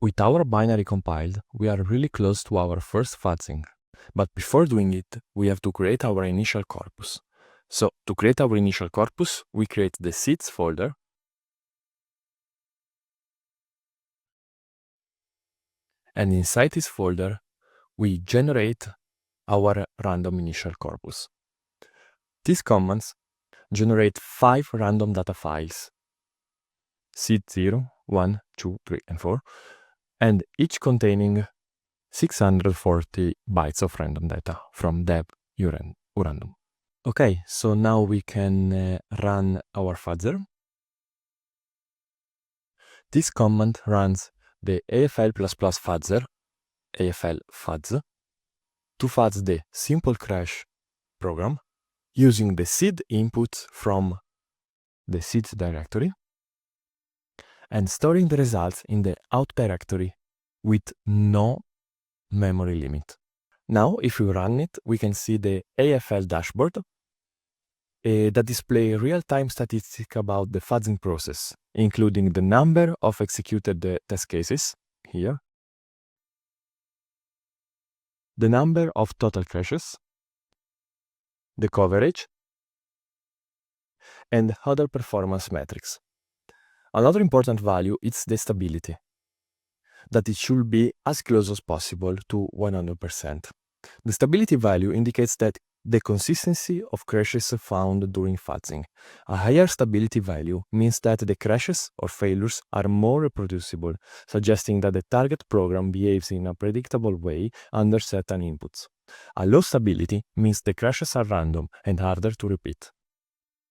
With our binary compiled, we are really close to our first fuzzing. But before doing it, we have to create our initial corpus. So, to create our initial corpus, we create the seeds folder, and inside this folder, we generate our random initial corpus. These commands generate 5 random data files, seed 0, 1, 2, 3, and 4, and each containing 640 bytes of random data from deb urandom. Okay, so now we can run our fuzzer. This command runs the AFL++ fuzzer, AFL fuzz, to fuzz the simple crash program using the seed inputs from the seeds directory and storing the results in the out directory with no memory limit. Now, if we run it, we can see the AFL dashboard that display real-time statistics about the fuzzing process, including the number of executed test cases here, the number of total crashes, the coverage, and other performance metrics. Another important value is the stability, that it should be as close as possible to 100%. The stability value indicates that the consistency of crashes found during fuzzing. A higher stability value means that the crashes or failures are more reproducible, suggesting that the target program behaves in a predictable way under certain inputs. A low stability means the crashes are random and harder to repeat.